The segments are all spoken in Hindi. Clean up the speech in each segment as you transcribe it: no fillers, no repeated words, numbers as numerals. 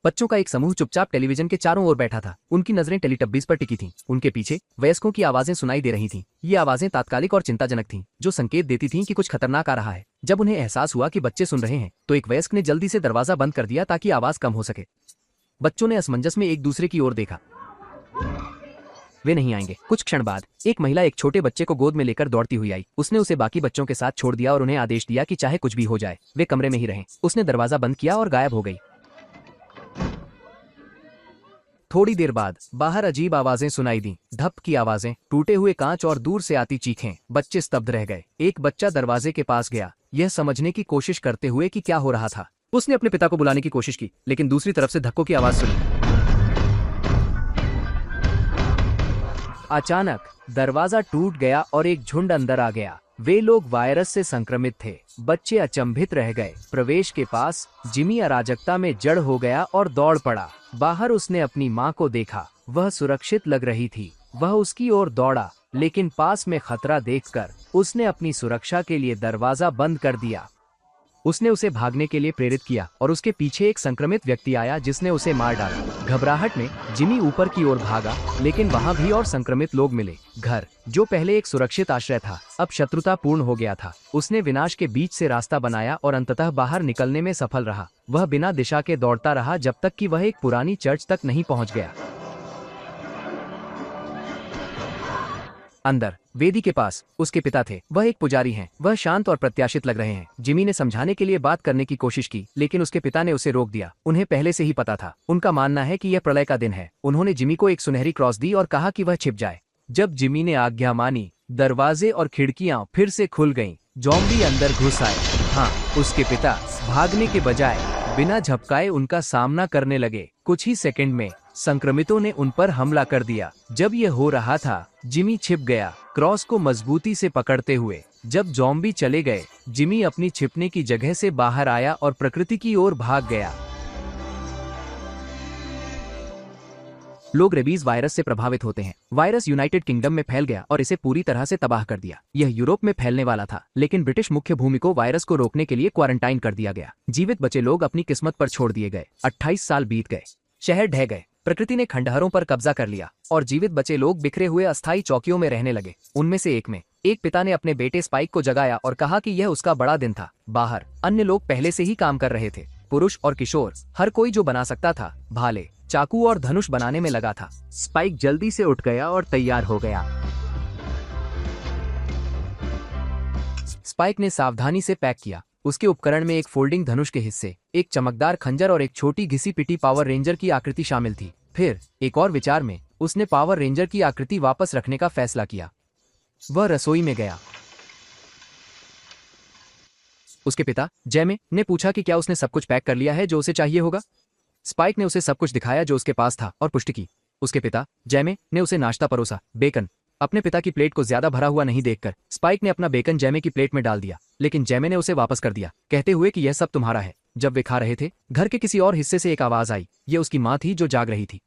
बच्चों का एक समूह चुपचाप टेलीविजन के चारों ओर बैठा था। उनकी नजरें टेलीटब्बीज पर टिकी थीं। उनके पीछे वयस्कों की आवाजें सुनाई दे रही थीं। ये आवाजें तात्कालिक और चिंताजनक थीं, जो संकेत देती थीं कि कुछ खतरनाक आ रहा है। जब उन्हें एहसास हुआ कि बच्चे सुन रहे हैं, तो एक वयस्क ने जल्दी से दरवाजा बंद कर दिया ताकि आवाज कम हो सके। बच्चों ने असमंजस में एक दूसरे की ओर देखा। वे नहीं आएंगे। कुछ क्षण बाद एक महिला एक छोटे बच्चे को गोद में लेकर दौड़ती हुई आई। उसने उसे बाकी बच्चों के साथ छोड़ दिया और उन्हें आदेश दिया कि चाहे कुछ भी हो जाए, वे कमरे में ही रहें। उसने दरवाजा बंद किया और गायब हो गई। थोड़ी देर बाद बाहर अजीब आवाजें सुनाई दी, धप की आवाजें, टूटे हुए कांच और दूर से आती चीखें। बच्चे स्तब्ध रह गए। एक बच्चा दरवाजे के पास गया, यह समझने की कोशिश करते हुए कि क्या हो रहा था। उसने अपने पिता को बुलाने की कोशिश की, लेकिन दूसरी तरफ से धक्कों की आवाज सुनी। अचानक दरवाजा टूट गया और एक झुंड अंदर आ गया। वे लोग वायरस से संक्रमित थे। बच्चे अचंभित रह गए। प्रवेश के पास जिमी अराजकता में जड़ हो गया और दौड़ पड़ा। बाहर उसने अपनी माँ को देखा। वह सुरक्षित लग रही थी। वह उसकी ओर दौड़ा, लेकिन पास में खतरा देखकर उसने अपनी सुरक्षा के लिए दरवाजा बंद कर दिया। उसने उसे भागने के लिए प्रेरित किया और उसके पीछे एक संक्रमित व्यक्ति आया जिसने उसे मार डाला। घबराहट में जिमी ऊपर की ओर भागा, लेकिन वहां भी और संक्रमित लोग मिले। घर, जो पहले एक सुरक्षित आश्रय था, अब शत्रुतापूर्ण हो गया था। उसने विनाश के बीच से रास्ता बनाया और अंततः बाहर निकलने में सफल रहा। वह बिना दिशा के दौड़ता रहा जब तक कि वह एक पुरानी चर्च तक नहीं पहुंच गया। अंदर वेदी के पास उसके पिता थे। वह एक पुजारी हैं। वह शांत और प्रत्याशित लग रहे हैं। जिमी ने समझाने के लिए बात करने की कोशिश की, लेकिन उसके पिता ने उसे रोक दिया। उन्हें पहले से ही पता था। उनका मानना है कि यह प्रलय का दिन है। उन्होंने जिमी को एक सुनहरी क्रॉस दी और कहा कि वह छिप जाए। जब जिमी ने आज्ञा मानी, दरवाजे और खिड़कियां फिर से खुल गईं। ज़ॉम्बी अंदर घुस आए। हाँ, उसके पिता भागने के बजाय बिना झपकाए उनका सामना करने लगे। कुछ ही सेकंड में संक्रमितों ने उन पर हमला कर दिया। जब यह हो रहा था, जिमी छिप गया, क्रॉस को मजबूती से पकड़ते हुए। जब ज़ॉम्बी चले गए, जिमी अपनी छिपने की जगह से बाहर आया और प्रकृति की ओर भाग गया। लोग रेबीज वायरस से प्रभावित होते हैं। वायरस यूनाइटेड किंगडम में फैल गया और इसे पूरी तरह से तबाह कर दिया। यह यूरोप में फैलने वाला था, लेकिन ब्रिटिश मुख्य भूमि को वायरस को रोकने के लिए क्वारंटाइन कर दिया गया। जीवित बचे लोग अपनी किस्मत पर छोड़ दिए गए। 28 साल बीत गए। शहर ढह गए। प्रकृति ने खंडहरों पर कब्जा कर लिया और जीवित बचे लोग बिखरे हुए अस्थायी चौकियों में रहने लगे। उनमें से एक पिता ने अपने बेटे स्पाइक को जगाया और कहा कि यह उसका बड़ा दिन था। बाहर अन्य लोग पहले से ही काम कर रहे थे। पुरुष और किशोर, हर कोई जो बना सकता था, भाले, चाकू और धनुष बनाने में लगा था। स्पाइक जल्दी से उठ गया और तैयार हो गया। स्पाइक ने सावधानी से पैक किया। उसके उपकरण में एक फोल्डिंग धनुष के हिस्से, एक चमकदार खंजर और एक छोटी घिसी पिटी पावर रेंजर की आकृति शामिल थी। फिर एक और विचार में उसने पावर रेंजर की आकृति वापस रखने का फैसला किया। वह रसोई में गया। उसके पिता जैमे ने पूछा कि क्या उसने सब कुछ पैक कर लिया है जो उसे चाहिए होगा। स्पाइक ने उसे सब कुछ दिखाया जो उसके पास था और पुष्टि की। उसके पिता जैमे ने उसे नाश्ता परोसा, बेकन। अपने पिता की प्लेट को ज्यादा भरा हुआ नहीं देखकर स्पाइक ने अपना बेकन जैमे की प्लेट में डाल दिया, लेकिन जैमे ने उसे वापस कर दिया, कहते हुए कि यह सब तुम्हारा है। जब वे खा रहे थे, घर के किसी और हिस्से से एक आवाज आई। ये उसकी माँ थी जो जाग रही थी।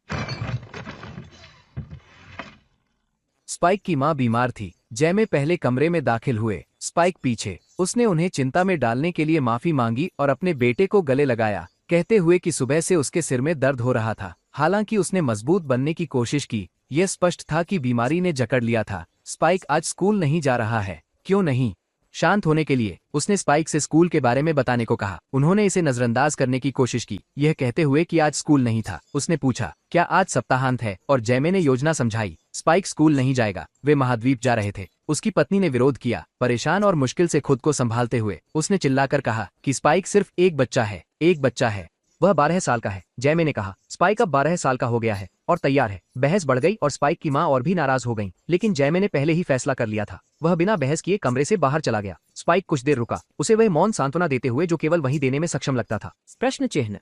स्पाइक की माँ बीमार थी। जैमे पहले कमरे में दाखिल हुए, स्पाइक पीछे। उसने उन्हें चिंता में डालने के लिए माफी मांगी और अपने बेटे को गले लगाया, कहते हुए कि सुबह से उसके सिर में दर्द हो रहा था। हालांकि उसने मजबूत बनने की कोशिश की, यह स्पष्ट था कि बीमारी ने जकड़ लिया था। स्पाइक आज स्कूल नहीं जा रहा है। क्यों नहीं? शांत होने के लिए उसने स्पाइक से स्कूल के बारे में बताने को कहा। उन्होंने इसे नजरअंदाज करने की कोशिश की, यह कहते हुए कि आज स्कूल नहीं था। उसने पूछा, क्या आज सप्ताहांत है? और जैमे ने योजना समझाई। स्पाइक स्कूल नहीं जाएगा। वे महाद्वीप जा रहे थे। उसकी पत्नी ने विरोध किया। परेशान और मुश्किल से खुद को संभालते हुए उसने चिल्लाकर कहा कि स्पाइक सिर्फ एक बच्चा है, एक बच्चा है। वह 12 साल का है। जैमे ने कहा, स्पाइक अब 12 साल का हो गया है और तैयार है। बहस बढ़ गई और स्पाइक की माँ और भी नाराज हो गईं, लेकिन जैमे ने पहले ही फैसला कर लिया था। वह बिना बहस किए कमरे से बाहर चला गया। स्पाइक कुछ देर रुका, उसे वह मौन सांत्वना देते हुए जो केवल वही देने में सक्षम लगता था। प्रश्न चिन्ह।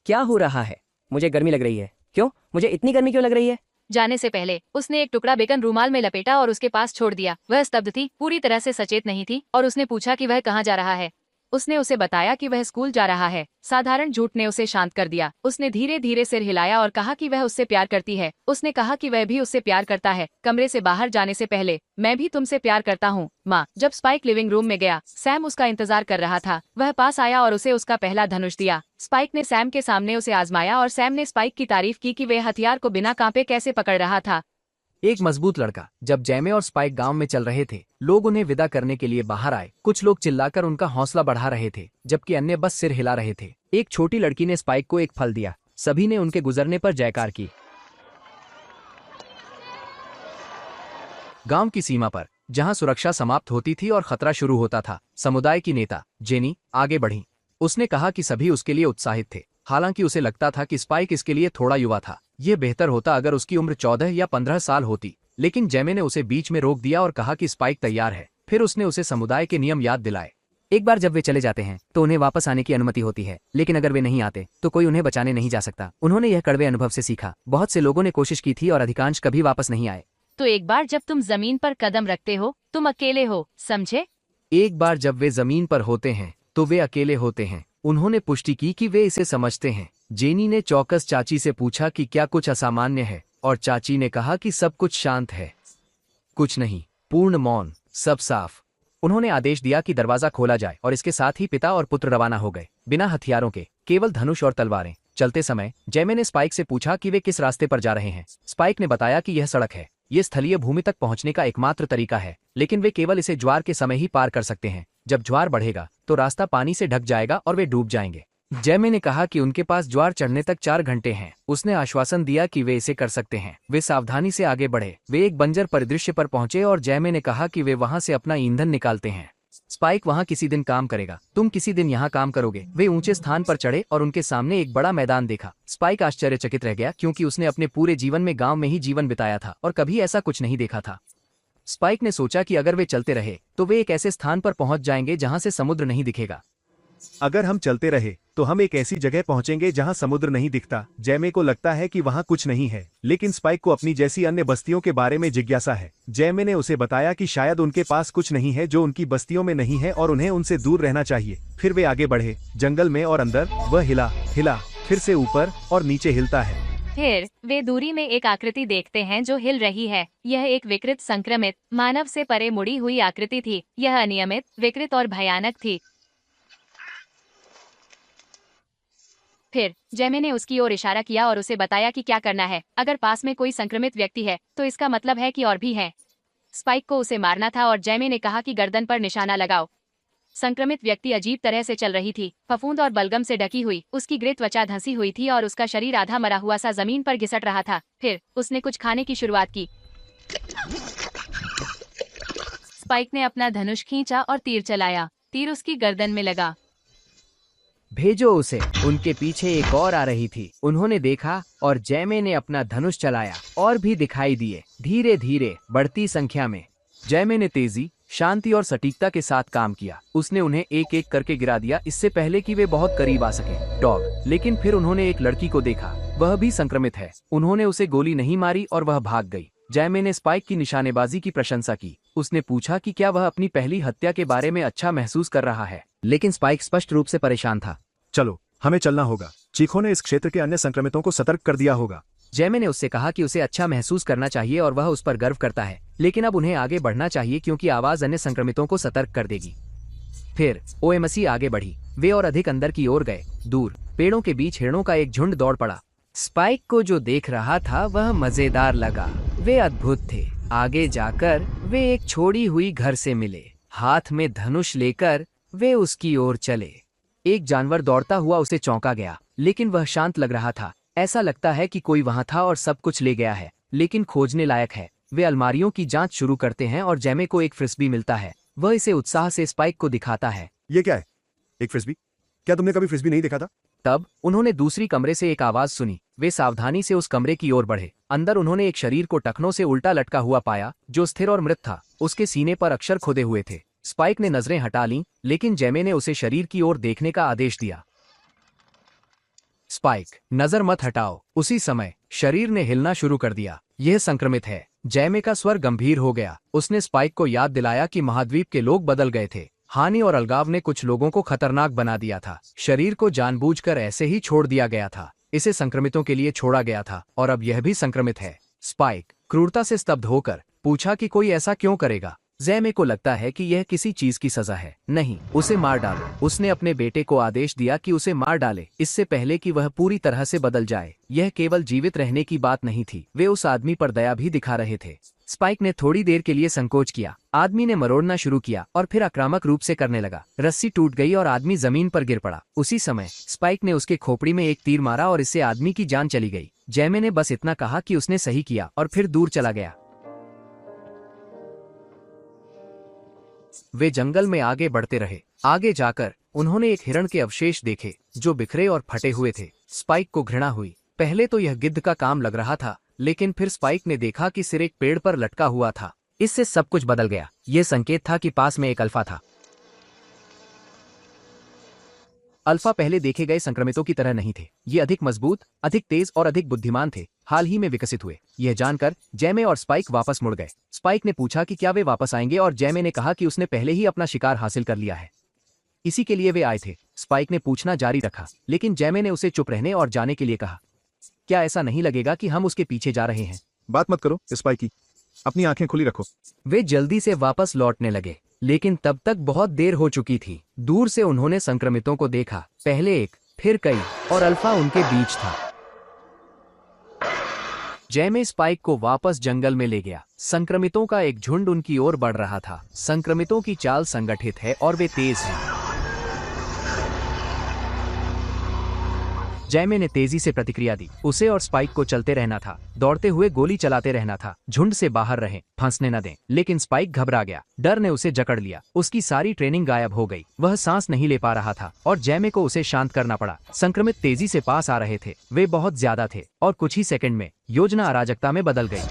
क्या हो रहा है? मुझे गर्मी लग रही है। क्यों? मुझे इतनी गर्मी क्यों लग रही है? जाने से पहले उसने एक टुकड़ा बेकन रूमाल में लपेटा और उसके पास छोड़ दिया। वह स्तब्ध थी, पूरी तरह से सचेत नहीं थी और उसने पूछा कि वह कहाँ जा रहा है। उसने उसे बताया कि वह स्कूल जा रहा है। साधारण झूठ ने उसे शांत कर दिया। उसने धीरे धीरे सिर हिलाया और कहा कि वह उससे प्यार करती है। उसने कहा कि वह भी उससे प्यार करता है। कमरे से बाहर जाने से पहले, मैं भी तुमसे प्यार करता हूँ, माँ। जब स्पाइक लिविंग रूम में गया, सैम उसका इंतजार कर रहा था। वह पास आया और उसे उसका पहला धनुष दिया। स्पाइक ने सैम के सामने उसे आजमाया और सैम ने स्पाइक की तारीफ की कि वह हथियार को बिना कांपे कैसे पकड़ रहा था। एक मजबूत लड़का। जब जैमे और स्पाइक गांव में चल रहे थे, लोग उन्हें विदा करने के लिए बाहर आए। कुछ लोग चिल्लाकर उनका हौसला बढ़ा रहे थे, जबकि अन्य बस सिर हिला रहे थे। एक छोटी लड़की ने स्पाइक को एक फल दिया। सभी ने उनके गुजरने पर जयकार की। गांव की सीमा पर, जहां सुरक्षा समाप्त होती थी और खतरा शुरू होता था, समुदाय की नेता जेनी आगे बढ़ी। उसने कहा कि सभी उसके लिए उत्साहित थे। हालांकि उसे लगता था कि स्पाइक इसके लिए थोड़ा युवा था। यह बेहतर होता अगर उसकी उम्र 14 या 15 साल होती। लेकिन जेमे ने उसे बीच में रोक दिया और कहा कि स्पाइक तैयार है। फिर उसने उसे समुदाय के नियम याद दिलाए। एक बार जब वे चले जाते हैं तो उन्हें वापस आने की अनुमति होती है, लेकिन अगर वे नहीं आते तो कोई उन्हें बचाने नहीं जा सकता। उन्होंने यह कड़वे अनुभव से सीखा। बहुत से लोगों ने कोशिश की थी और अधिकांश कभी वापस नहीं आए। तो एक बार जब तुम जमीन पर कदम रखते हो, तुम अकेले हो, समझे? एक बार जब वे जमीन पर होते हैं तो वे अकेले होते हैं। उन्होंने पुष्टि की कि वे इसे समझते हैं। जेनी ने चौकस चाची से पूछा कि क्या कुछ असामान्य है, और चाची ने कहा कि सब कुछ शांत है। कुछ नहीं, पूर्ण मौन, सब साफ। उन्होंने आदेश दिया कि दरवाजा खोला जाए और इसके साथ ही पिता और पुत्र रवाना हो गए, बिना हथियारों के, केवल धनुष और तलवारें। चलते समय जैमे ने स्पाइक से पूछा कि वे किस रास्ते पर जा रहे हैं। स्पाइक ने बताया कि यह सड़क है। ये स्थलीय भूमि तक पहुंचने का एकमात्र तरीका है, लेकिन वे केवल इसे ज्वार के समय ही पार कर सकते हैं। जब ज्वार बढ़ेगा तो रास्ता पानी से ढक जाएगा और वे डूब जाएंगे। जैमे ने कहा कि उनके पास ज्वार चढ़ने तक 4 घंटे हैं। उसने आश्वासन दिया कि वे इसे कर सकते हैं। वे सावधानी से आगे बढ़े। वे एक बंजर परिदृश्य पर पहुंचे और जैमे ने कहा कि वे वहां से अपना ईंधन निकालते हैं। स्पाइक वहां किसी दिन काम करेगा, तुम किसी दिन यहाँ काम करोगे। वे ऊंचे स्थान पर चढ़े और उनके सामने एक बड़ा मैदान देखा। स्पाइक आश्चर्यचकित रह गया, क्योंकि उसने अपने पूरे जीवन में गांव में ही जीवन बिताया था और कभी ऐसा कुछ नहीं देखा था। स्पाइक ने सोचा कि अगर वे चलते रहे तो वे एक ऐसे स्थान पर पहुंच जाएंगे जहां से समुद्र नहीं दिखेगा। अगर हम चलते रहे तो हम एक ऐसी जगह पहुंचेंगे जहां समुद्र नहीं दिखता। जैमे को लगता है कि वहां कुछ नहीं है, लेकिन स्पाइक को अपनी जैसी अन्य बस्तियों के बारे में जिज्ञासा है। जैमे ने उसे बताया कि शायद उनके पास कुछ नहीं है जो उनकी बस्तियों में नहीं है और उन्हें उनसे दूर रहना चाहिए। फिर वे आगे बढ़े, जंगल में और अंदर। वह हिला, फिर से ऊपर और नीचे हिलता है। फिर वे दूरी में एक आकृति देखते हैं जो हिल रही है। यह एक विकृत, संक्रमित, मानव से परे मुड़ी हुई आकृति थी। यह अनियमित, विकृत और भयानक थी। फिर जैमे ने उसकी ओर इशारा किया और उसे बताया कि क्या करना है। अगर पास में कोई संक्रमित व्यक्ति है तो इसका मतलब है कि और भी हैं। स्पाइक को उसे मारना था और जैमे ने कहा कि गर्दन पर निशाना लगाओ। संक्रमित व्यक्ति अजीब तरह से चल रही थी, फफूंद और बलगम से ढकी हुई। उसकी ग्रे त्वचा धंसी हुई थी और उसका शरीर आधा मरा हुआ सा जमीन पर घिसट रहा था। फिर उसने कुछ खाने की शुरुआत की। स्पाइक ने अपना धनुष खींचा और तीर चलाया। तीर उसकी गर्दन में लगा। भेजो उसे। उनके पीछे एक और आ रही थी। उन्होंने देखा और जैमे ने अपना धनुष चलाया। और भी दिखाई दिए, धीरे धीरे, बढ़ती संख्या में। जैमे ने तेजी, शांति और सटीकता के साथ काम किया। उसने उन्हें एक एक करके गिरा दिया, इससे पहले कि वे बहुत करीब आ सके। डॉग। लेकिन फिर उन्होंने एक लड़की को देखा, वह भी संक्रमित है। उन्होंने उसे गोली नहीं मारी और वह भाग गई। जैमे ने स्पाइक की निशानेबाजी की प्रशंसा की। उसने पूछा कि क्या वह अपनी पहली हत्या के बारे में अच्छा महसूस कर रहा है। लेकिन स्पाइक स्पष्ट रूप से परेशान था। चलो, हमें चलना होगा। चीखों ने इस क्षेत्र के अन्य संक्रमितों को सतर्क कर दिया होगा। जैमे ने उससे कहा कि उसे अच्छा महसूस करना चाहिए और वह उस पर गर्व करता है, लेकिन अब उन्हें आगे बढ़ना चाहिए क्योंकि आवाज अन्य संक्रमितों को सतर्क कर देगी। फिर ओएमसी आगे बढ़ी। वे और अधिक अंदर की ओर गए। दूर पेड़ों के बीच हिरणों का एक झुंड दौड़ पड़ा। स्पाइक को जो देख रहा था वह मजेदार लगा। वे अद्भुत थे। आगे जाकर वे एक छोड़ी हुई घर से मिले। हाथ में धनुष लेकर वे उसकी ओर चले। एक जानवर दौड़ता हुआ उसे चौंका गया, लेकिन वह शांत लग रहा था। ऐसा लगता है कि कोई वहां था और सब कुछ ले गया है, लेकिन खोजने लायक है। वे अलमारियों की जांच शुरू करते हैं और जैमे को एक फ्रिस्बी मिलता है। वह इसे उत्साह से स्पाइक को दिखाता है। ये क्या है? एक फ्रिस्बी? क्या तुमने कभी फ्रिस्बी नहीं देखा था? तब उन्होंने दूसरी कमरे से एक आवाज सुनी। वे सावधानी से उस कमरे की ओर बढ़े। अंदर उन्होंने एक शरीर को टखनों से उल्टा लटका हुआ पाया, जो स्थिर और मृत था। उसके सीने पर अक्षर खुदे हुए थे। स्पाइक ने नजरें हटा लीं, लेकिन जैमे ने उसे शरीर की ओर देखने का आदेश दिया। स्पाइक, नजर मत हटाओ। उसी समय शरीर ने हिलना शुरू कर दिया। यह संक्रमित है। जैमे का स्वर गंभीर हो गया। उसने स्पाइक को याद दिलाया कि महाद्वीप के लोग बदल गए थे। हानि और अलगाव ने कुछ लोगों को खतरनाक बना दिया था। शरीर को जानबूझकर ऐसे ही छोड़ दिया गया था। इसे संक्रमितों के लिए छोड़ा गया था और अब यह भी संक्रमित है। स्पाइक क्रूरता से स्तब्ध होकर पूछा कि कोई ऐसा क्यों करेगा। जैमे को लगता है कि यह किसी चीज की सजा है। नहीं, उसे मार डालो। उसने अपने बेटे को आदेश दिया कि उसे मार डाले, इससे पहले कि वह पूरी तरह से बदल जाए। यह केवल जीवित रहने की बात नहीं थी, वे उस आदमी पर दया भी दिखा रहे थे। स्पाइक ने थोड़ी देर के लिए संकोच किया। आदमी ने मरोड़ना शुरू किया और फिर आक्रामक रूप से करने लगा। रस्सी टूट गई और आदमी जमीन पर गिर पड़ा। उसी समय स्पाइक ने उसके खोपड़ी में एक तीर मारा और इससे आदमी की जान चली गई। जैमे ने बस इतना कहा कि उसने सही किया और फिर दूर चला गया। वे जंगल में आगे बढ़ते रहे। आगे जाकर उन्होंने एक हिरण के अवशेष देखे जो बिखरे और फटे हुए थे। स्पाइक को घृणा हुई। पहले तो यह गिद्ध का काम लग रहा था, लेकिन फिर स्पाइक ने देखा कि सिर एक पेड़ पर लटका हुआ था। इससे सब कुछ बदल गया। यह संकेत था कि पास में एक अल्फा था। अल्फा पहले देखे गए संक्रमितों की तरह नहीं थे। ये अधिक मजबूत, अधिक तेज और अधिक बुद्धिमान थे। हाल ही में विकसित हुए। यह जानकर जैमे और स्पाइक वापस मुड़ गए। स्पाइक ने पूछा कि क्या वे वापस आएंगे और जैमे ने कहा कि उसने पहले ही अपना शिकार हासिल कर लिया है, इसी के लिए वे आए थे। स्पाइक ने पूछना जारी रखा, लेकिन जैमे ने उसे चुप रहने और जाने के लिए कहा। क्या ऐसा नहीं लगेगा कि हम उसके पीछे जा रहे हैं? बात मत करो स्पाइकी, अपनी आंखें खुली रखो। वे जल्दी से वापस लौटने लगे, लेकिन तब तक बहुत देर हो चुकी थी। दूर से उन्होंने संक्रमितों को देखा, पहले एक, फिर कई, और अल्फा उनके बीच था। जैमे स्पाइक को वापस जंगल में ले गया। संक्रमितों का एक झुंड उनकी ओर बढ़ रहा था। संक्रमितों की चाल संगठित है और वे तेज हैं। जैमे ने तेजी से प्रतिक्रिया दी। उसे और स्पाइक को चलते रहना था, दौड़ते हुए गोली चलाते रहना था। झुंड से बाहर रहें, फंसने न दें। लेकिन स्पाइक घबरा गया। डर ने उसे जकड़ लिया। उसकी सारी ट्रेनिंग गायब हो गई। वह सांस नहीं ले पा रहा था और जैमे को उसे शांत करना पड़ा। संक्रमित तेजी से पास आ रहे थे। वे बहुत ज्यादा थे और कुछ ही सेकंड में योजना अराजकता में बदल गई।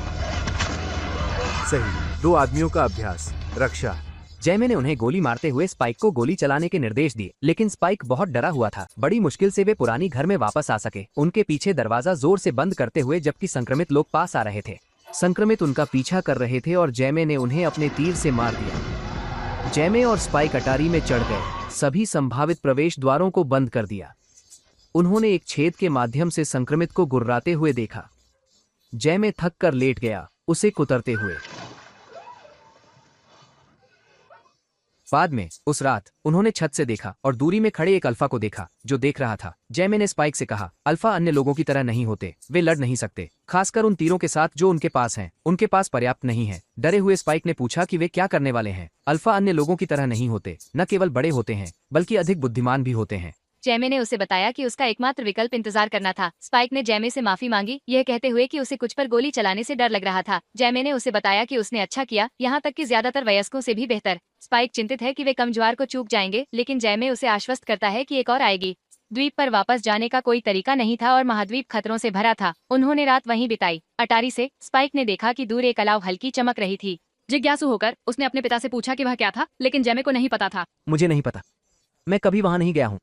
सही, 2 आदमियों का अभ्यास, रक्षा। जैमे ने उन्हें गोली मारते हुए स्पाइक को गोली चलाने के निर्देश दिए, लेकिन स्पाइक बहुत डरा हुआ था। बड़ी मुश्किल से वे पुरानी घर में वापस आ सके। उनके पीछे दरवाजा जोर से बंद करते हुए जबकि संक्रमित लोग पास आ रहे थे। संक्रमित उनका पीछा कर रहे थे और जैमे ने उन्हें अपने तीर से मार दिया। जैमे और स्पाइक अटारी में चढ़ गए। सभी संभावित प्रवेश द्वारों को बंद कर दिया। उन्होंने एक छेद के माध्यम से संक्रमित को गुर्राते हुए देखा। जैमे थक कर लेट गया, उसे कुतरते हुए। बाद में उस रात उन्होंने छत से देखा और दूरी में खड़े एक अल्फा को देखा जो देख रहा था। जैमे ने स्पाइक से कहा, अल्फा अन्य लोगों की तरह नहीं होते, वे लड़ नहीं सकते, खासकर उन तीरों के साथ जो उनके पास हैं। उनके पास पर्याप्त नहीं है। डरे हुए स्पाइक ने पूछा कि वे क्या करने वाले हैं। अल्फा अन्य लोगों की तरह नहीं होते, न केवल बड़े होते हैं बल्कि अधिक बुद्धिमान भी होते हैं। जैमे ने उसे बताया कि उसका एकमात्र विकल्प इंतजार करना था। स्पाइक ने जैमे से माफी मांगी, यह कहते हुए कि उसे कुछ पर गोली चलाने से डर लग रहा था। जैमे ने उसे बताया कि उसने अच्छा किया, यहाँ तक कि ज्यादातर वयस्कों से भी बेहतर। स्पाइक चिंतित है कि वे कम ज्वार को चूक जाएंगे, लेकिन जैमे उसे आश्वस्त करता है कि एक और आएगी। द्वीप पर वापस जाने का कोई तरीका नहीं था और महाद्वीप खतरों से भरा था। उन्होंने रात वहीं बिताई। अटारी से स्पाइक ने देखा कि दूर एक अलाव हल्की चमक रही थी। जिज्ञासु होकर उसने अपने पिता से पूछा कि वह क्या था, लेकिन जैमे को नहीं पता था। मुझे नहीं पता, मैं कभी वहां नहीं गया हूँ।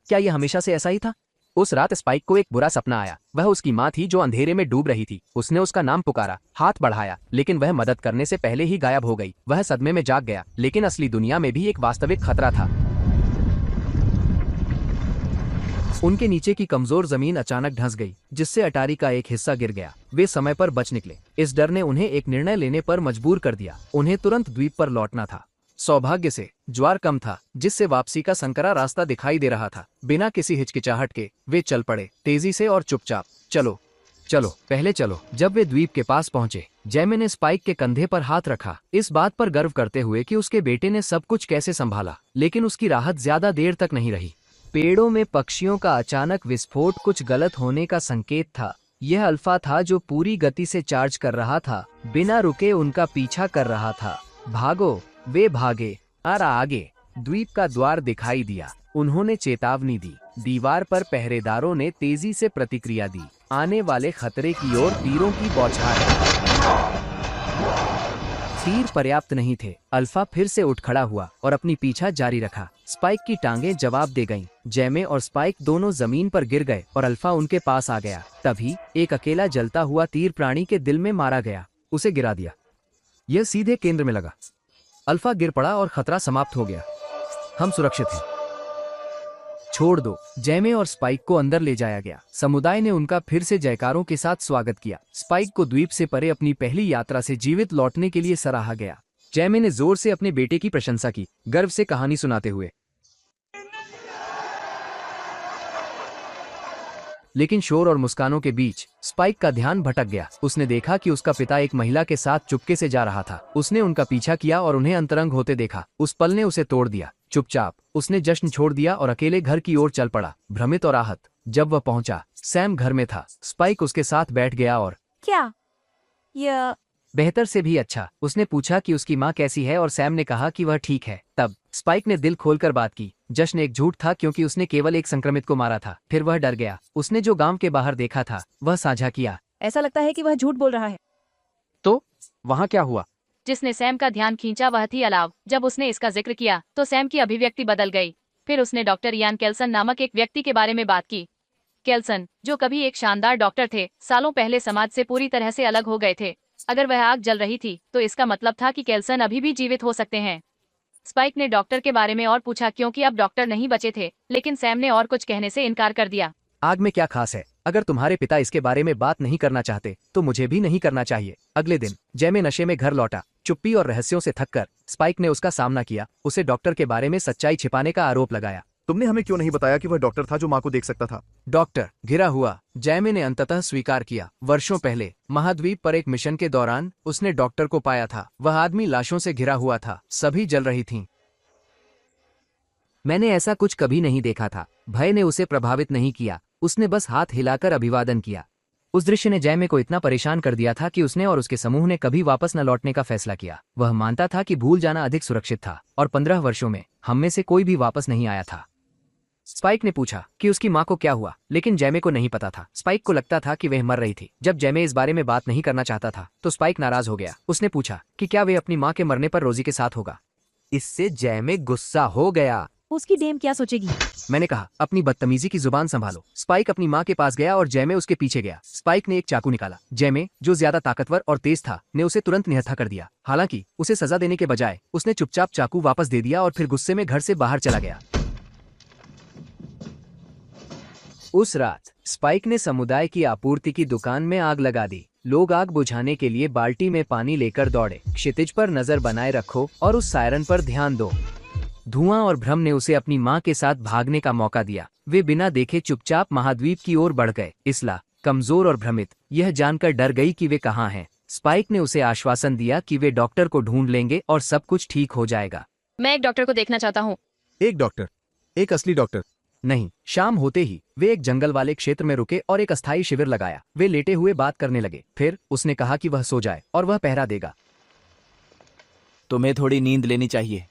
क्या यह हमेशा से ऐसा ही था? उस रात स्पाइक को एक बुरा सपना आया। वह उसकी माँ थी जो अंधेरे में डूब रही थी। उसने उसका नाम पुकारा, हाथ बढ़ाया, लेकिन वह मदद करने से पहले ही गायब हो गई। वह सदमे में जाग गया, लेकिन असली दुनिया में भी एक वास्तविक खतरा था। उनके नीचे की कमजोर जमीन अचानक धंस गई, जिससे अटारी का एक हिस्सा गिर गया। वे समय पर बच निकले। इस डर ने उन्हें एक निर्णय लेने पर मजबूर कर दिया। उन्हें तुरंत द्वीप पर लौटना था। सौभाग्य से ज्वार कम था, जिससे वापसी का संकरा रास्ता दिखाई दे रहा था। बिना किसी हिचकिचाहट के वे चल पड़े, तेजी से और चुपचाप। चलो चलो, पहले चलो। जब वे द्वीप के पास पहुंचे, जैमे ने स्पाइक के कंधे पर हाथ रखा, इस बात पर गर्व करते हुए कि उसके बेटे ने सब कुछ कैसे संभाला। लेकिन उसकी राहत ज्यादा देर तक नहीं रही। पेड़ों में पक्षियों का अचानक विस्फोट कुछ गलत होने का संकेत था। यह अल्फा था जो पूरी गति से चार्ज कर रहा था, बिना रुके उनका पीछा कर रहा था। भागो! वे भागे और आगे द्वीप का द्वार दिखाई दिया। उन्होंने चेतावनी दी। दीवार पर पहरेदारों ने तेजी से प्रतिक्रिया दी। आने वाले खतरे की ओर तीरों की बौछार। तीर पर्याप्त नहीं थे। अल्फा फिर से उठ खड़ा हुआ और अपनी पीछा जारी रखा। स्पाइक की टांगें जवाब दे गईं। जैमे और स्पाइक दोनों जमीन पर गिर गए और अल्फा उनके पास आ गया। तभी एक अकेला जलता हुआ तीर प्राणी के दिल में मारा गया। उसे गिरा दिया। यह सीधे केंद्र में लगा। अल्फा गिर पड़ा और खतरा समाप्त हो गया। हम सुरक्षित हैं। छोड़ दो। जैमे और स्पाइक को अंदर ले जाया गया। समुदाय ने उनका फिर से जयकारों के साथ स्वागत किया। स्पाइक को द्वीप से परे अपनी पहली यात्रा से जीवित लौटने के लिए सराहा गया। जैमे ने जोर से अपने बेटे की प्रशंसा की, गर्व से कहानी सुनाते हुए। लेकिन शोर और मुस्कानों के बीच स्पाइक का ध्यान भटक गया। उसने देखा कि उसका पिता एक महिला के साथ चुपके से जा रहा था। उसने उनका पीछा किया और उन्हें अंतरंग होते देखा। उस पल ने उसे तोड़ दिया। चुपचाप उसने जश्न छोड़ दिया और अकेले घर की ओर चल पड़ा, भ्रमित और आहत। जब वह पहुंचा, सैम घर में था। स्पाइक उसके साथ बैठ गया और क्या यह बेहतर से भी अच्छा। उसने पूछा कि उसकी माँ कैसी है और सैम ने कहा कि वह ठीक है। तब स्पाइक ने दिल खोलकर बात की। जश्न एक झूठ था क्योंकि उसने केवल एक संक्रमित को मारा था। फिर वह डर गया। उसने जो गांव के बाहर देखा था वह साझा किया। ऐसा लगता है कि वह झूठ बोल रहा है। तो वहाँ क्या हुआ? जिसने सैम का ध्यान खींचा वह थी अलाव। जब उसने इसका जिक्र किया तो सैम की अभिव्यक्ति बदल गई। फिर उसने डॉक्टर इयान केल्सन नामक एक व्यक्ति के बारे में बात की। केल्सन, जो कभी एक शानदार डॉक्टर थे, सालों पहले समाज से पूरी तरह से अलग हो गए थे। अगर वह आग जल रही थी तो इसका मतलब था कि केल्सन अभी भी जीवित हो सकते हैं। स्पाइक ने डॉक्टर के बारे में और पूछा क्योंकि अब डॉक्टर नहीं बचे थे, लेकिन सैम ने और कुछ कहने से इनकार कर दिया। आग में क्या खास है? अगर तुम्हारे पिता इसके बारे में बात नहीं करना चाहते तो मुझे भी नहीं करना चाहिए। अगले दिन जैमे नशे में घर लौटा। चुप्पी और रहस्यों से थककर स्पाइक ने उसका सामना किया। उसे डॉक्टर के बारे में सच्चाई छिपाने का आरोप लगाया। तुमने हमें क्यों नहीं बताया कि वह डॉक्टर था जो माँ को देख सकता था? डॉक्टर घिरा हुआ। जैमे ने अंततः स्वीकार किया। वर्षों पहले महाद्वीप पर एक मिशन के दौरान उसने डॉक्टर को पाया था। वह आदमी लाशों से घिरा हुआ था, सभी जल रही थीं। मैंने ऐसा कुछ कभी नहीं देखा था। भय ने उसे प्रभावित नहीं किया। उसने बस हाथ हिलाकर अभिवादन किया। उस दृश्य ने जैमे को इतना परेशान कर दिया था कि उसने और उसके समूह ने कभी वापस न लौटने का फैसला किया। वह मानता था कि भूल जाना अधिक सुरक्षित था और 15 वर्षों में हम में से कोई भी वापस नहीं आया था। स्पाइक ने पूछा कि उसकी माँ को क्या हुआ, लेकिन जैमे को नहीं पता था। स्पाइक को लगता था कि वह मर रही थी। जब जैमे इस बारे में बात नहीं करना चाहता था तो स्पाइक नाराज हो गया। उसने पूछा कि क्या वे अपनी माँ के मरने पर रोजी के साथ होगा। इससे जैमे गुस्सा हो गया। उसकी डेम क्या सोचेगी? मैंने कहा, अपनी बदतमीजी की जुबान संभालो। स्पाइक अपनी माँ के पास गया और जैमे उसके पीछे गया। स्पाइक ने एक चाकू निकाला। जैमे, जो ज्यादा ताकतवर और तेज था, ने उसे तुरंत निहत्था कर दिया। हालांकि उसे सजा देने के बजाय उसने चुपचाप चाकू वापस दे दिया और फिर गुस्से में घर से बाहर चला गया। उस रात स्पाइक ने समुदाय की आपूर्ति की दुकान में आग लगा दी। लोग आग बुझाने के लिए बाल्टी में पानी लेकर दौड़े। क्षितिज पर नजर बनाए रखो और उस सायरन पर ध्यान दो। धुआं और भ्रम ने उसे अपनी माँ के साथ भागने का मौका दिया। वे बिना देखे चुपचाप महाद्वीप की ओर बढ़ गए। इसला, कमजोर और भ्रमित, यह जानकर डर गई कि वे कहाँ हैं। स्पाइक ने उसे आश्वासन दिया कि वे डॉक्टर को ढूंढ लेंगे और सब कुछ ठीक हो जाएगा। मैं एक डॉक्टर को देखना चाहता हूँ। एक डॉक्टर? एक असली डॉक्टर? नहीं। शाम होते ही वे एक जंगल वाले क्षेत्र में रुके और एक अस्थायी शिविर लगाया। वे लेटे हुए बात करने लगे। फिर उसने कहा कि वह सो जाए और वह पहरा देगा। तुम्हें थोड़ी नींद लेनी चाहिए।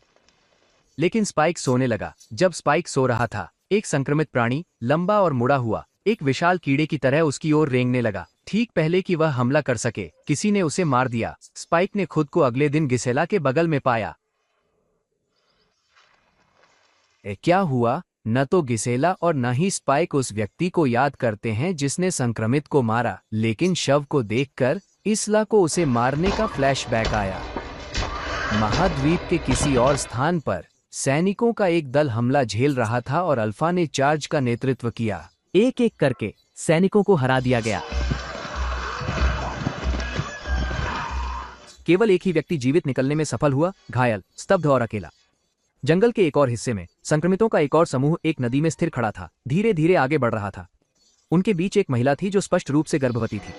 लेकिन स्पाइक सोने लगा। जब स्पाइक सो रहा था, एक संक्रमित प्राणी, लंबा और मुड़ा हुआ, एक विशाल कीड़े की तरह उसकी ओर रेंगने लगा। ठीक पहले कि वह हमला कर सके, किसी ने उसे मार दिया। स्पाइक ने खुद को अगले दिन गिसेला के बगल में पाया। क्या हुआ? न तो गिसेला और न ही स्पाइक उस व्यक्ति को याद करते हैं जिसने संक्रमित को मारा, लेकिन शव को देखकर इसला को उसे मारने का फ्लैशबैक आया। महाद्वीप के किसी और स्थान पर सैनिकों का एक दल हमला झेल रहा था और अल्फा ने चार्ज का नेतृत्व किया। एक एक करके सैनिकों को हरा दिया गया। केवल एक ही व्यक्ति जीवित निकलने में सफल हुआ, घायल, स्तब्ध और अकेला। जंगल के एक और हिस्से में संक्रमितों का एक और समूह एक नदी में स्थिर खड़ा था, धीरे धीरे आगे बढ़ रहा था। उनके बीच एक महिला थी जो स्पष्ट रूप से गर्भवती थी।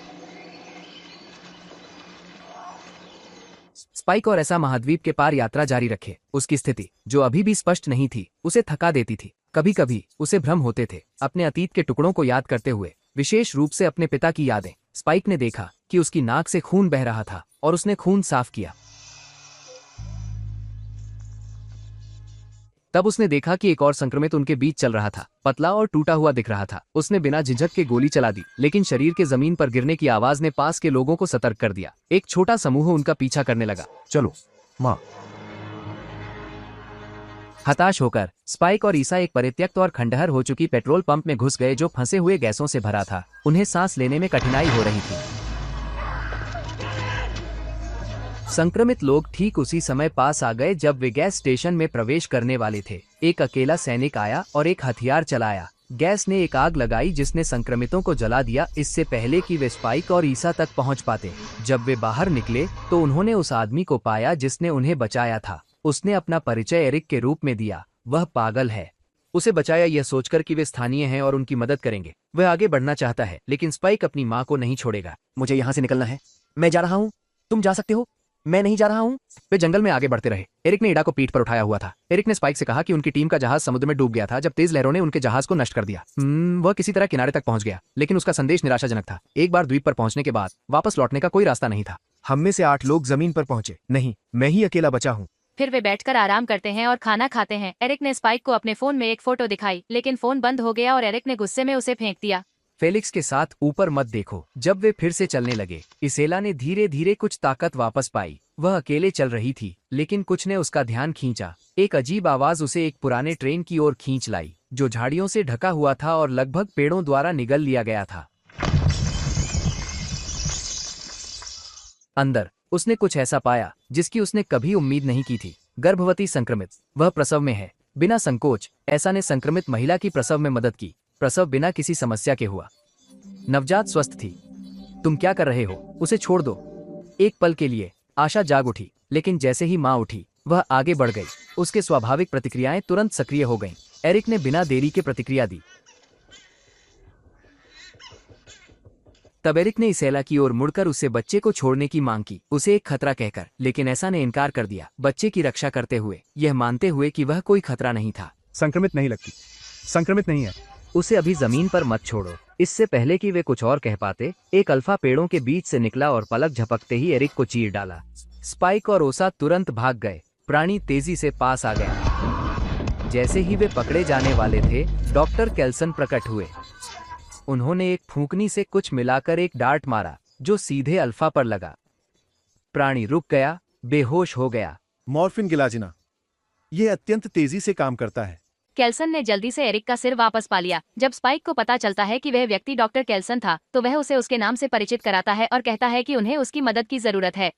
स्पाइक और ऐसा महाद्वीप के पार यात्रा जारी रखे। उसकी स्थिति, जो अभी भी स्पष्ट नहीं थी, उसे थका देती थी। कभी कभी उसे भ्रम होते थे, अपने अतीत के टुकड़ों को याद करते हुए, विशेष रूप से अपने पिता की यादें। स्पाइक ने देखा कि उसकी नाक से खून बह रहा था और उसने खून साफ किया। तब उसने देखा कि एक और संक्रमित उनके बीच चल रहा था, पतला और टूटा हुआ दिख रहा था। उसने बिना झिझक के गोली चला दी, लेकिन शरीर के जमीन पर गिरने की आवाज ने पास के लोगों को सतर्क कर दिया। एक छोटा समूह उनका पीछा करने लगा। चलो माँ। हताश होकर स्पाइक और ईसा एक परित्यक्त और खंडहर हो चुकी पेट्रोल पंप में घुस गए जो फंसे हुए गैसों से भरा था। उन्हें सांस लेने में कठिनाई हो रही थी। संक्रमित लोग ठीक उसी समय पास आ गए जब वे गैस स्टेशन में प्रवेश करने वाले थे। एक अकेला सैनिक आया और एक हथियार चलाया। गैस ने एक आग लगाई जिसने संक्रमितों को जला दिया, इससे पहले कि वे स्पाइक और ईसा तक पहुंच पाते। जब वे बाहर निकले तो उन्होंने उस आदमी को पाया जिसने उन्हें बचाया था। उसने अपना परिचय एरिक के रूप में दिया। वह पागल है। उसे बचाया यह सोचकर कि वे स्थानीय हैं और उनकी मदद करेंगे। वह आगे बढ़ना चाहता है, लेकिन स्पाइक अपनी माँ को नहीं छोड़ेगा। मुझे यहाँ से निकलना है। मैं जा रहा हूँ। तुम जा सकते हो। मैं नहीं जा रहा हूँ। वे जंगल में आगे बढ़ते रहे। एरिक ने इडा को पीठ पर उठाया हुआ था। एरिक ने स्पाइक से कहा कि उनकी टीम का जहाज समुद्र में डूब गया था जब तेज लहरों ने उनके जहाज को नष्ट कर दिया। वह किसी तरह किनारे तक पहुंच गया, लेकिन उसका संदेश निराशाजनक था। एक बार द्वीप पर पहुंचने के बाद वापस लौटने का कोई रास्ता नहीं था। हम में से 8 लोग जमीन पर पहुंचे। नहीं, मैं ही अकेला बचा हूँ। फिर वे बैठकर आराम करते हैं और खाना खाते हैं। एरिक ने स्पाइक को अपने फोन में एक फोटो दिखाई, लेकिन फोन बंद हो गया और एरिक ने गुस्से में उसे फेंक दिया। फेलिक्स के साथ ऊपर मत देखो। जब वे फिर से चलने लगे, इसेला ने धीरे धीरे कुछ ताकत वापस पाई। वह अकेले चल रही थी, लेकिन कुछ ने उसका ध्यान खींचा। एक अजीब आवाज उसे एक पुराने ट्रेन की ओर खींच लाई, जो झाड़ियों से ढका हुआ था और लगभग पेड़ों द्वारा निगल लिया गया था। अंदर उसने कुछ ऐसा पाया जिसकी उसने कभी उम्मीद नहीं की थी। गर्भवती संक्रमित। वह प्रसव में है। बिना संकोच ऐसा ने संक्रमित महिला की प्रसव में मदद की। प्रसव बिना किसी समस्या के हुआ। नवजात स्वस्थ थी। तुम क्या कर रहे हो? उसे छोड़ दो। एक पल के लिए आशा जाग उठी, लेकिन जैसे ही माँ उठी वह आगे बढ़ गई। उसके स्वाभाविक प्रतिक्रियाएं तुरंत सक्रिय हो गईं। एरिक ने बिना देरी के प्रतिक्रिया दी। तब एरिक ने इसेला की ओर मुड़कर उससे बच्चे को छोड़ने की मांग की, उसे एक खतरा कहकर, लेकिन ऐसा ने इनकार कर दिया, बच्चे की रक्षा करते हुए, यह मानते हुए कि वह कोई खतरा नहीं था। संक्रमित नहीं लगती। संक्रमित नहीं है। उसे अभी जमीन पर मत छोड़ो। इससे पहले कि वे कुछ और कह पाते, एक अल्फा पेड़ों के बीच से निकला और पलक झपकते ही एरिक को चीर डाला। स्पाइक और ओसा तुरंत भाग गए। प्राणी तेजी से पास आ गया। जैसे ही वे पकड़े जाने वाले थे, डॉक्टर केल्सन प्रकट हुए। उन्होंने एक फूंकनी से कुछ मिलाकर एक डार्ट मारा, जो सीधे अल्फा पर लगा। प्राणी रुक गया, बेहोश हो गया। मॉर्फिन गिलाजिना। यह अत्यंत तेजी से काम करता है। केल्सन ने जल्दी से एरिक का सिर वापस पा लिया। जब स्पाइक को पता चलता है कि वह व्यक्ति डॉक्टर केल्सन था, तो वह उसे उसके नाम से परिचित कराता है और कहता है कि उन्हें उसकी मदद की जरूरत है।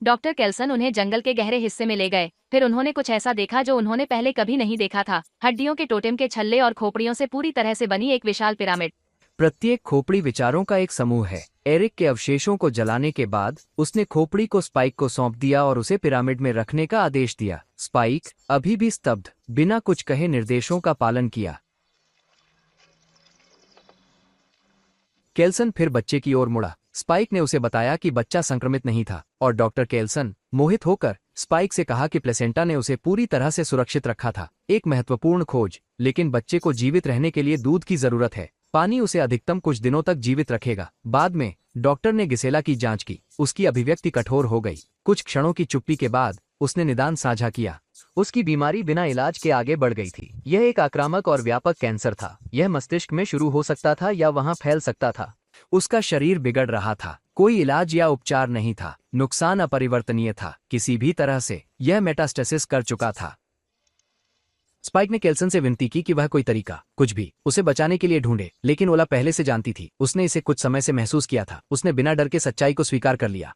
डॉक्टर केल्सन उन्हें जंगल के गहरे हिस्से में ले गए। फिर उन्होंने कुछ ऐसा देखा जो उन्होंने पहले कभी नहीं देखा था। हड्डियों के टोटेम के छल्ले और खोपड़ियों से पूरी तरह से बनी एक विशाल पिरामिड। प्रत्येक खोपड़ी विचारों का एक समूह है। एरिक के अवशेषों को जलाने के बाद उसने खोपड़ी को स्पाइक को सौंप दिया और उसे पिरामिड में रखने का आदेश दिया। स्पाइक अभी भी स्तब्ध, बिना कुछ कहे निर्देशों का पालन किया। केल्सन फिर बच्चे की ओर मुड़ा। स्पाइक ने उसे बताया कि बच्चा संक्रमित नहीं था, और डॉक्टर केल्सन मोहित होकर स्पाइक से कहा कि प्लेसेंटा ने उसे पूरी तरह से सुरक्षित रखा था। एक महत्वपूर्ण खोज, लेकिन बच्चे को जीवित रहने के लिए दूध की जरूरत है। पानी उसे अधिकतम कुछ दिनों तक जीवित रखेगा। बाद में डॉक्टर ने गिसेला की जांच की। उसकी अभिव्यक्ति कठोर हो गई। कुछ क्षणों की चुप्पी के बाद उसने निदान साझा किया। उसकी बीमारी बिना इलाज के आगे बढ़ गई थी। यह एक आक्रामक और व्यापक कैंसर था। यह मस्तिष्क में शुरू हो सकता था या वहां फैल सकता था। उसका शरीर बिगड़ रहा था। कोई इलाज या उपचार नहीं था। नुकसान अपरिवर्तनीय था। किसी भी तरह से यह मेटास्टेसिस कर चुका था। स्पाइक ने केल्सन से विनती की कि वह कोई तरीका, कुछ भी, उसे बचाने के लिए ढूंढे, लेकिन ओला पहले से जानती थी। उसने इसे कुछ समय से महसूस किया था। उसने बिना डर के सच्चाई को स्वीकार कर लिया।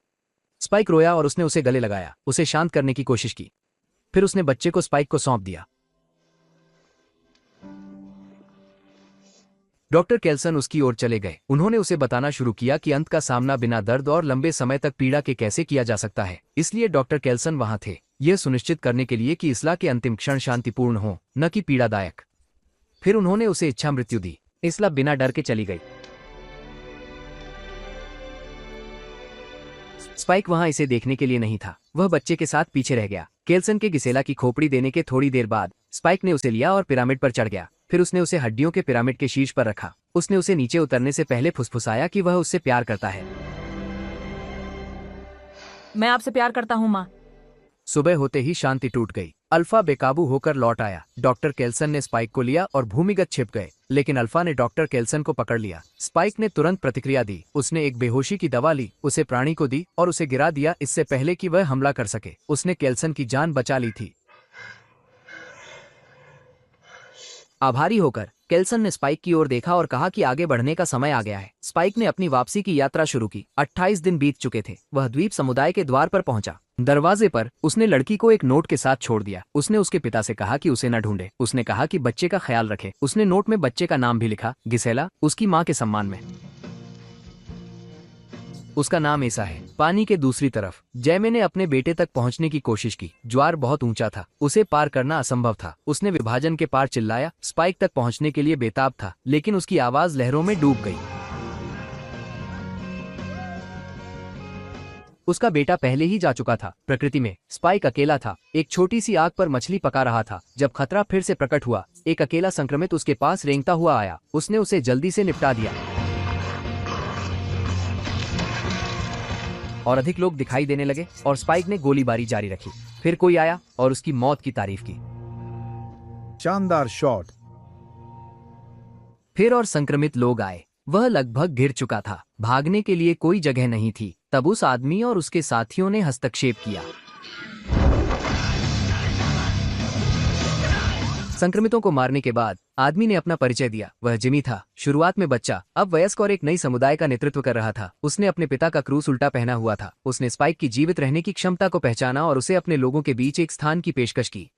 स्पाइक रोया और उसने उसे गले लगाया, उसे शांत करने की कोशिश की। फिर उसने बच्चे को स्पाइक को सौंप दिया। डॉक्टर केल्सन उसकी ओर चले गए। उन्होंने उसे बताना शुरू किया कि अंत का सामना बिना दर्द और लंबे समय तक पीड़ा के कैसे किया जा सकता है। इसलिए डॉक्टर केल्सन वहां थे, यह सुनिश्चित करने के लिए कि इसला के अंतिम क्षण शांतिपूर्ण हो, न कि पीड़ादायक। फिर उन्होंने उसे इच्छा मृत्यु दी। इसला बिना डर के चली गई। स्पाइक वहां इसे देखने के लिए नहीं था। वह बच्चे के साथ पीछे रह गया। केल्सन के गिसेला की खोपड़ी देने के थोड़ी देर बाद स्पाइक ने उसे लिया और पिरामिड पर चढ़ गया। फिर उसने उसे हड्डियों के पिरामिड के शीर्ष पर रखा। उसने उसे नीचे उतरने से पहले फुसफुसाया कि वह उससे प्यार करता है। मैं आपसे प्यार करता हूँ माँ। सुबह होते ही शांति टूट गई। अल्फा बेकाबू होकर लौट आया। डॉक्टर केल्सन ने स्पाइक को लिया और भूमिगत छिप गए, लेकिन अल्फा ने डॉक्टर केल्सन को पकड़ लिया। स्पाइक ने तुरंत प्रतिक्रिया दी। उसने एक बेहोशी की दवा ली, उसे प्राणी को दी और उसे गिरा दिया इससे पहले कि वह हमला कर सके। उसने केल्सन की जान बचा ली थी। आभारी होकर केल्सन ने स्पाइक की ओर देखा और कहा कि आगे बढ़ने का समय आ गया है। स्पाइक ने अपनी वापसी की यात्रा शुरू की। 28 दिन बीत चुके थे। वह द्वीप समुदाय के द्वार पर पहुंचा। दरवाजे पर उसने लड़की को एक नोट के साथ छोड़ दिया। उसने उसके पिता से कहा कि उसे न ढूंढे। उसने कहा कि बच्चे का ख्याल रखे। उसने नोट में बच्चे का नाम भी लिखा, गिसेला, उसकी माँ के सम्मान में। उसका नाम ऐसा है। पानी के दूसरी तरफ जैमे ने अपने बेटे तक पहुंचने की कोशिश की। ज्वार बहुत ऊंचा था, उसे पार करना असंभव था। उसने विभाजन के पार चिल्लाया, स्पाइक तक पहुंचने के लिए बेताब था, लेकिन उसकी आवाज लहरों में डूब गई। उसका बेटा पहले ही जा चुका था। प्रकृति में स्पाइक अकेला था, एक छोटी सी आग पर मछली पका रहा था। जब खतरा फिर से प्रकट हुआ, एक अकेला संक्रमित उसके पास रेंगता हुआ आया। उसने उसे जल्दी से निपटा दिया और अधिक लोग दिखाई देने लगे और स्पाइक ने गोलीबारी जारी रखी। फिर कोई आया और उसकी मौत की तारीफ की। शानदार शॉट। फिर और संक्रमित लोग आए। वह लगभग गिर चुका था। भागने के लिए कोई जगह नहीं थी। तब उस आदमी और उसके साथियों ने हस्तक्षेप किया। संक्रमितों को मारने के बाद आदमी ने अपना परिचय दिया। वह जिमी था, शुरुआत में बच्चा, अब वयस्क और एक नई समुदाय का नेतृत्व कर रहा था। उसने अपने पिता का क्रूस उल्टा पहना हुआ था। उसने स्पाइक की जीवित रहने की क्षमता को पहचाना और उसे अपने लोगों के बीच एक स्थान की पेशकश की।